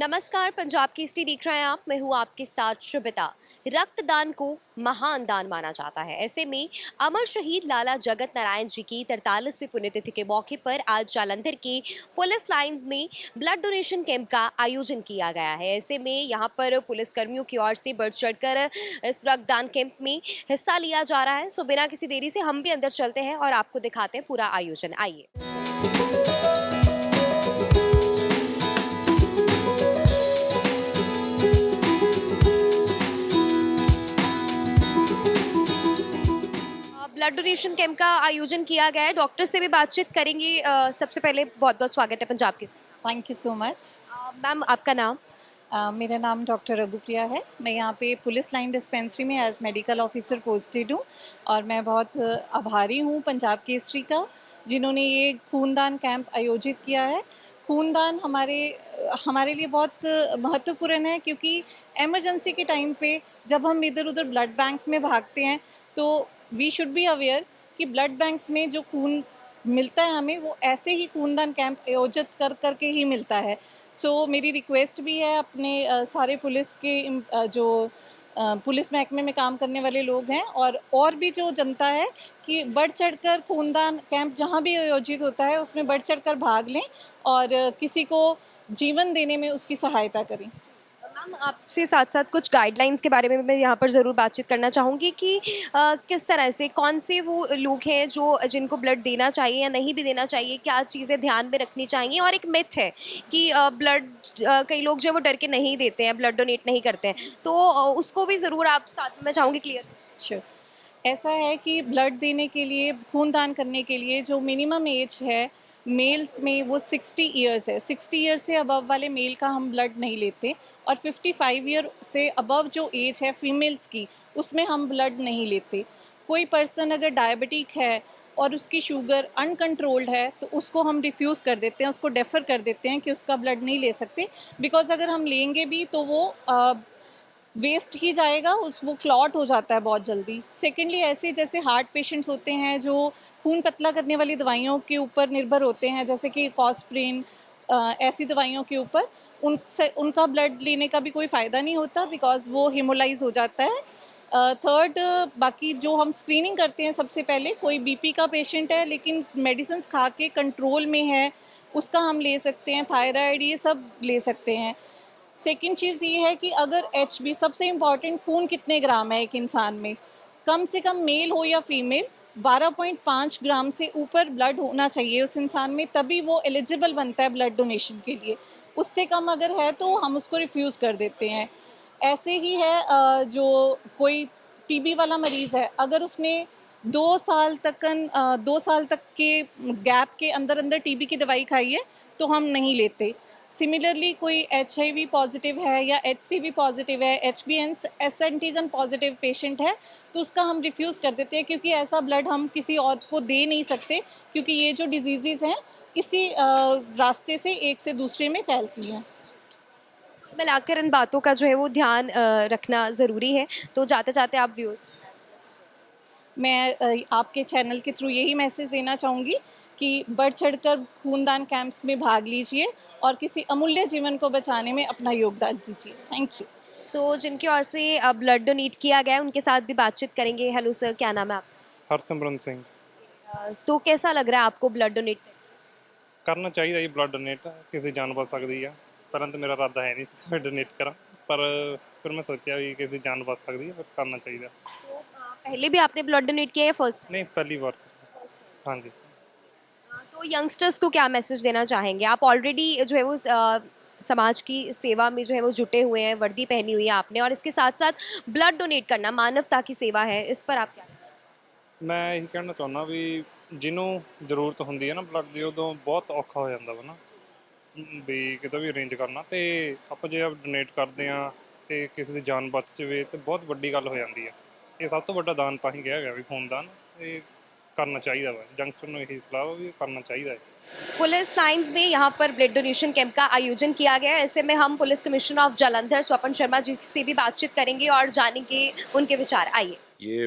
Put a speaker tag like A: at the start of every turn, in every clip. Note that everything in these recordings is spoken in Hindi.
A: नमस्कार, पंजाब केसरी देख रहे हैं आप। मैं हूँ आपके साथ शुभिता। रक्तदान को महान दान माना जाता है। ऐसे में अमर शहीद लाला जगत नारायण जी की 43वीं पुण्यतिथि के मौके पर आज जालंधर के पुलिस लाइंस में ब्लड डोनेशन कैंप का आयोजन किया गया है। ऐसे में यहाँ पर पुलिस कर्मियों की ओर से बढ़ चढ़कर इस रक्तदान कैंप में हिस्सा लिया जा रहा है। सो बिना किसी देरी से हम भी अंदर चलते हैं और आपको दिखाते हैं पूरा आयोजन। आइए। ब्लड डोनेशन कैंप का आयोजन किया गया है। डॉक्टर से भी बातचीत करेंगे। सबसे पहले बहुत बहुत स्वागत है पंजाब के साथ।
B: Thank you so much.
A: Ma'am, आपका नाम?
B: मेरा नाम डॉक्टर रघुप्रिया है। मैं यहाँ पे पुलिस लाइन डिस्पेंसरी में एज मेडिकल ऑफिसर पोस्टेड हूँ और मैं बहुत आभारी हूँ पंजाब केसरी का, जिन्होंने ये खूनदान कैंप आयोजित किया है। खूनदान हमारे लिए बहुत महत्वपूर्ण है, क्योंकि एमरजेंसी के टाइम पे जब हम इधर उधर ब्लड बैंक्स में भागते हैं तो वी शुड बी अवेयर कि ब्लड बैंक्स में जो खून मिलता है हमें, वो ऐसे ही खूनदान कैंप आयोजित कर करके ही मिलता है। मेरी रिक्वेस्ट भी है अपने सारे पुलिस के जो पुलिस महकमे में काम करने वाले लोग हैं और भी जो जनता है, कि बढ़ चढ़कर खूनदान कैंप जहाँ भी आयोजित होता है उसमें बढ़ चढ़कर भाग लें और किसी को जीवन देने में उसकी सहायता करें।
A: मैम, आपसे साथ साथ कुछ गाइडलाइंस के बारे में मैं यहाँ पर ज़रूर बातचीत करना चाहूँगी कि किस तरह से कौन से वो लोग हैं जो जिनको ब्लड देना चाहिए या नहीं भी देना चाहिए, क्या चीज़ें ध्यान में रखनी चाहिए। और एक मिथ है कि ब्लड कई लोग जो वो डर के नहीं देते हैं, ब्लड डोनेट नहीं करते हैं, तो उसको भी ज़रूर आप साथ में मैं चाहूँगी क्लियर।
B: श्योर। ऐसा है कि ब्लड देने के लिए, खूनदान करने के लिए जो मिनिमम एज है मेल्स में, वो 60 ईयर्स है। 60 ईयर्स से अबव वाले मेल का हम ब्लड नहीं लेते, और 55 ईयर से अबव जो एज है फीमेल्स की, उसमें हम ब्लड नहीं लेते। कोई पर्सन अगर डायबिटिक है और उसकी शुगर अनकंट्रोल्ड है तो उसको हम रिफ्यूज़ कर देते हैं, उसको डेफ़र कर देते हैं कि उसका ब्लड नहीं ले सकते, बिकॉज़ अगर हम लेंगे भी तो वो वेस्ट ही जाएगा, वो क्लॉट हो जाता है बहुत जल्दी। सेकेंडली, ऐसे जैसे हार्ट पेशेंट्स होते हैं जो खून पतला करने वाली दवाइयों के ऊपर निर्भर होते हैं, जैसे कि कॉस्प्रिन, ऐसी दवाइयों के ऊपर उनसे उनका ब्लड लेने का भी कोई फ़ायदा नहीं होता, बिकॉज़ वो हीमोलाइज़ हो जाता है। थर्ड, बाकी जो हम स्क्रीनिंग करते हैं, सबसे पहले कोई बीपी का पेशेंट है लेकिन मेडिसिन्स खा के कंट्रोल में है, उसका हम ले सकते हैं। थायराइड, ये सब ले सकते हैं। सेकंड चीज़ ये है कि अगर एचबी, सबसे इम्पॉर्टेंट, खून कितने ग्राम है एक इंसान में, कम से कम मेल हो या फीमेल 12.5 ग्राम से ऊपर ब्लड होना चाहिए उस इंसान में, तभी वो एलिजिबल बनता है ब्लड डोनेशन के लिए। उससे कम अगर है तो हम उसको रिफ्यूज़ कर देते हैं। ऐसे ही है, जो कोई टीबी वाला मरीज़ है, अगर उसने 2 साल तक के गैप के अंदर अंदर टीबी की दवाई खाई है तो हम नहीं लेते। सिमिलरली, कोई एचआईवी पॉजिटिव है या एचसीवी पॉजिटिव है, एच एंटीजन पॉजिटिव पेशेंट है, तो उसका हम रिफ्यूज़ कर देते हैं, क्योंकि ऐसा ब्लड हम किसी और को दे नहीं सकते, क्योंकि ये जो डिजीज़ हैं इसी रास्ते से एक से दूसरे में फैलती हैं।
A: मिलाकर इन बातों का जो है वो ध्यान रखना ज़रूरी है। तो जाते जाते आप व्यूज़।
B: मैं आपके चैनल के थ्रू यही मैसेज देना चाहूँगी कि बढ़ चढ़कर खूनदान कैंप्स में भाग लीजिए और किसी अमूल्य जीवन को बचाने में अपना योगदान दीजिए। Thank you.
A: जिनकी ओर से ब्लड डोनेट किया गया है उनके साथ भी बातचीत करेंगे। हेलो सर, क्या नाम है आपका?
C: हरसिमरन सिंह।
A: तो कैसा लग रहा है आपको ब्लड डोनेट
C: ਕਰਨਾ ਚਾਹੀਦਾ ਜੀ ਬਲੱਡ ਡੋਨੇਟ, ਕਿਸੇ ਜਾਨ ਬਚ ਸਕਦੀ ਆ। ਪਰੰਤੂ ਮੇਰਾ ਇਰਾਦਾ ਹੈ ਨਹੀਂ ਡੋਨੇਟ ਕਰਾਂ, ਪਰ ਫਿਰ ਮੈਂ ਸੋਚਿਆ ਵੀ ਕਿਸੇ ਦੀ ਜਾਨ ਬਚ ਸਕਦੀ ਹੈ, ਫਿਰ ਕਰਨਾ ਚਾਹੀਦਾ।
A: पहले भी आपने ब्लड डोनेट किया है फर्स्ट?
C: नहीं, पहली बार। हाँ जी।
A: तो यंगस्टर्स को क्या मैसेज देना चाहेंगे आप? ऑलरेडी जो है वो समाज की सेवा में जो है वो जुटे हुए हैं, वर्दी पहनी हुई है आपने, और इसके साथ साथ ब्लड डोनेट करना मानवता की सेवा है, इस पर आप क्या?
C: मैं यही कहना चाਹੁੰਦਾ ਵੀ ਜਿਹਨੂੰ ਜ਼ਰੂਰਤ ਹੁੰਦੀ ਹੈ ਨਾ ਬਲੱਡ ਦੀ, ਉਦੋਂ ਬਹੁਤ ਔਖਾ ਹੋ ਜਾਂਦਾ ਵਾ ਨਾ, ਵੀ ਕਿਤੋਂ ਵੀ ਅਰੇਂਜ ਕਰਨਾ, ਤੇ ਆਪਾਂ ਜੇ ਡੋਨੇਟ ਕਰਦੇ ਆ ਤੇ ਕਿਸੇ ਦੀ ਜਾਨ ਬਚ ਜਾਵੇ ਤੇ ਬਹੁਤ ਵੱਡੀ ਗੱਲ ਹੋ ਜਾਂਦੀ ਹੈ। ਇਹ ਸਭ ਤੋਂ ਵੱਡਾ ਦਾਨ ਤਾਂ ਹੀ ਕਿਹਾ ਗਿਆ ਵੀ ਖੂਨਦਾਨ, ਇਹ करना चाहिए वा। यंगस्टर को यही सलाह भी करना चाहिए है।
A: पुलिस लाइंस में यहाँ पर ब्लड डोनेशन कैंप का आयोजन किया गया है। ऐसे में हम पुलिस कमिश्नर ऑफ जालंधर स्वपन शर्मा जी से भी बातचीत करेंगे और जानेंगे उनके विचार। आइए।
D: ये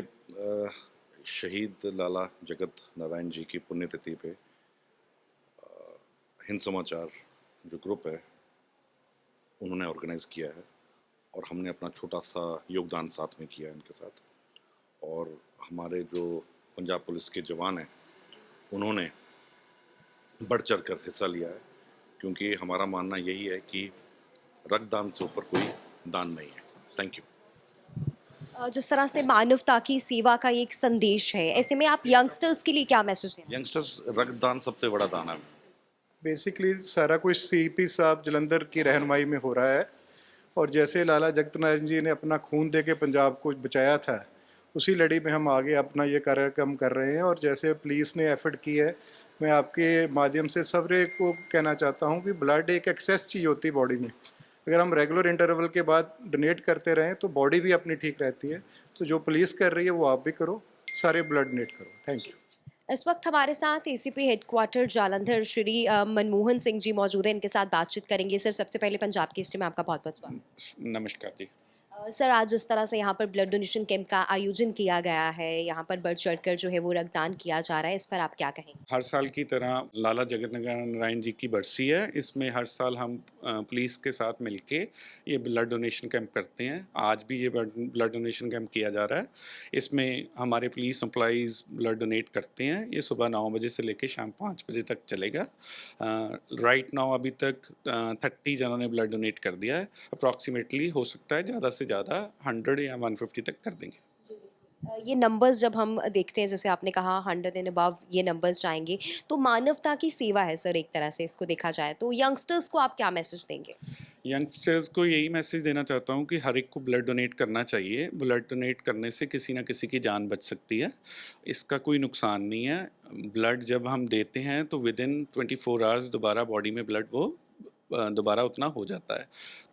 D: शहीद लाला जगत नारायण जी की पुण्यतिथि पे हिंद समाचार जो ग्रुप है उन्होंने ऑर्गेनाइज़ किया है और हमने अपना छोटा सा योगदान साथ में किया है इनके साथ। और हमारे जो पंजाब पुलिस के जवान हैं उन्होंने बढ़ चढ़ कर हिस्सा लिया है, क्योंकि हमारा मानना यही है कि रक्तदान से ऊपर कोई दान नहीं है। Thank you.
A: जिस तरह से मानवता की सेवा का ये एक संदेश है, ऐसे में आप यंगस्टर्स के लिए क्या मैसेज देना?
D: यंगस्टर्स, रक्तदान सबसे बड़ा दान है।
E: बेसिकली सारा कुछ सीपी साहब जलंधर की रहनुमाई में हो रहा है, और जैसे लाला जगत नारायण जी ने अपना खून दे के पंजाब को बचाया था, उसी लड़ी में हम आगे अपना ये कार्यक्रम कर रहे हैं। और जैसे पुलिस ने एफर्ट की है, मैं आपके माध्यम से सबरे को कहना चाहता हूँ कि ब्लड एक एक्सेस चीज़ होती है बॉडी में। अगर हम रेगुलर इंटरवल के बाद डोनेट करते रहें तो बॉडी भी अपनी ठीक रहती है। तो जो पुलिस कर रही है वो आप भी करो, सारे ब्लड डोनेट करो। Thank you.
A: इस वक्त हमारे साथ एसीपी हेडक्वार्टर जालंधर श्री मनमोहन सिंह जी मौजूद हैं, इनके साथ बातचीत करेंगे। सर, सबसे पहले पंजाब केसरी में आपका बहुत बहुत स्वागत।
F: नमस्कार जी।
A: सर, आज जिस तरह से यहाँ पर ब्लड डोनेशन कैंप का आयोजन किया गया है, यहाँ पर बढ़ चढ़कर जो है वो रक्तदान किया जा रहा है, इस पर आप क्या कहेंगे?
F: हर साल की तरह लाला जगत नारायण जी की बरसी है। इसमें हर साल हम पुलिस के साथ मिलके ये ब्लड डोनेशन कैंप करते हैं। आज भी ये ब्लड डोनेशन कैंप किया जा रहा है। इसमें हमारे पुलिस एम्प्लॉइज़ ब्लड डोनेट करते हैं। ये सुबह 9 बजे से लेकर शाम 5 बजे तक चलेगा। राइट नाउ अभी तक 30 जनों ने ब्लड डोनेट कर दिया है। अप्रॉक्सीमेटली हो सकता है ज़्यादा से ज़्यादा 100 या 150 तक कर देंगे।
A: ये नंबर्स जब हम देखते हैं, जैसे आपने कहा 100 एंड अबव ये नंबर्स जाएंगे, तो मानवता की सेवा है सर, एक तरह से इसको देखा जाए तो। यंगस्टर्स को आप क्या मैसेज देंगे?
F: यंगस्टर्स को यही मैसेज देना चाहता हूँ कि हर एक को ब्लड डोनेट करना चाहिए। ब्लड डोनेट करने से किसी न किसी की जान बच सकती है, इसका कोई नुकसान नहीं है। ब्लड जब हम देते हैं तो विद इन 24 आवर्स दोबारा बॉडी में ब्लड वो दोबारा उतना हो जाता है।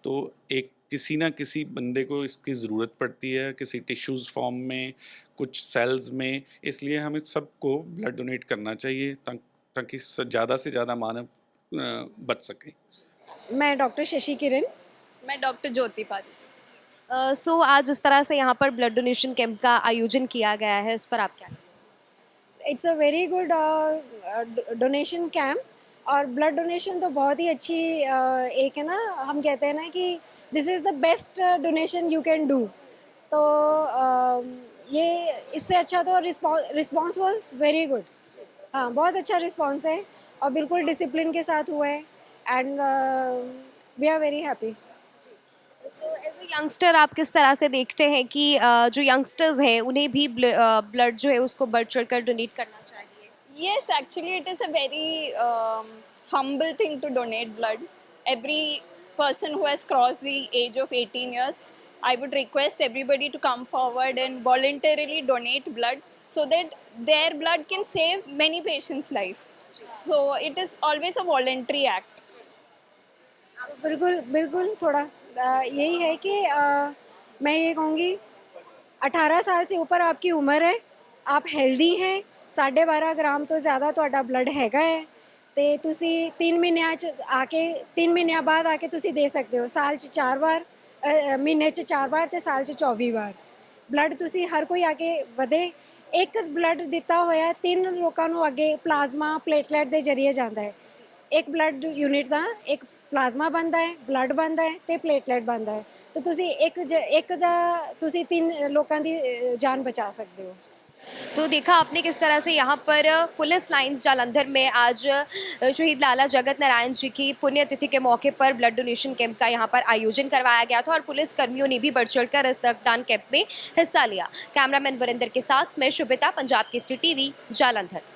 F: तो एक किसी ना किसी बंदे को इसकी ज़रूरत पड़ती है, किसी टिश्यूज़ फॉर्म में, कुछ सेल्स में। इसलिए हमें सबको ब्लड डोनेट करना चाहिए ताकि ज़्यादा से ज़्यादा मानव बच सकें।
G: मैं डॉक्टर शशि किरण।
B: मैं डॉक्टर ज्योति पादी।
A: सो आज इस तरह से यहाँ पर ब्लड डोनेशन कैंप का आयोजन किया गया है, इस पर आप क्या कहेंगे?
G: It's a very good donation camp. और ब्लड डोनेशन तो बहुत ही अच्छी एक है ना, हम कहते हैं ना कि this is the best donation you can do. तो ये इससे अच्छा तो रिस्पॉन्स वाज वेरी गुड। हाँ, बहुत अच्छा रिस्पॉन्स है और बिल्कुल डिसिप्लिन के साथ हुआ है, and we are very happy.
A: So as a youngster आप किस तरह से देखते हैं कि जो यंगस्टर्स हैं उन्हें भी ब्लड जो है उसको बढ़ चढ़कर डोनेट करना चाहिए?
H: Yes, actually, it is a very humble thing to donate blood. Every person who has crossed the age of 18 years, I would request everybody to come forward and voluntarily donate blood so that their blood can save many patients' life. So it is always a voluntary act.
G: बिल्कुल बिल्कुल। थोड़ा यही है कि मैं ये कहूँगी 18 साल से ऊपर आपकी उम्र है, आप हेल्दी हैं, 12.5 ग्राम तो ज़्यादा ਤੁਹਾਡਾ ਬਲੱਡ ਹੈਗਾ ਹੈ, ਤੇ ਤੁਸੀਂ 3 ਮਹੀਨਿਆਂ 'ਚ ਆ ਕੇ 3 ਮਹੀਨਿਆਂ ਬਾਅਦ ਆ ਕੇ ਤੁਸੀਂ ਦੇ ਸਕਦੇ ਹੋ। ਸਾਲ 'ਚ 4 ਵਾਰ, ਮਹੀਨੇ 'ਚ 4 ਵਾਰ ਤੇ ਸਾਲ 'ਚ 24 ਵਾਰ ਬਲੱਡ ਤੁਸੀਂ ਹਰ ਕੋਈ ਆ ਕੇ ਵਧੇ। ਇੱਕ ਬਲੱਡ ਦਿੱਤਾ ਹੋਇਆ 3 ਲੋਕਾਂ ਨੂੰ ਅੱਗੇ ਪਲਾਜ਼ਮਾ ਪਲੇਟਲੈਟ ਦੇ ਜ਼ਰੀਏ ਜਾਂਦਾ ਹੈ। ਇੱਕ ਬਲੱਡ ਯੂਨਿਟ ਦਾ ਇੱਕ ਪਲਾਜ਼ਮਾ ਬਣਦਾ ਹੈ, ਬਲੱਡ ਬਣਦਾ ਹੈ ਤੇ ਪਲੇਟਲੈਟ ਬਣਦਾ ਹੈ। ਤਾਂ ਤੁਸੀਂ ਇੱਕ ਦਾ ਤੁਸੀਂ 3 ਲੋਕਾਂ ਦੀ ਜਾਨ ਬਚਾ ਸਕਦੇ ਹੋ।
A: तो देखा आपने किस तरह से यहाँ पर पुलिस लाइंस जालंधर में आज शहीद लाला जगत नारायण जी की पुण्यतिथि के मौके पर ब्लड डोनेशन कैंप का यहाँ पर आयोजन करवाया गया था और पुलिस कर्मियों ने भी बढ़ चढ़कर इस रक्तदान कैंप में हिस्सा लिया। कैमरामैन वरिंदर के साथ मैं शुभिता, पंजाब केसरी टीवी, जालंधर।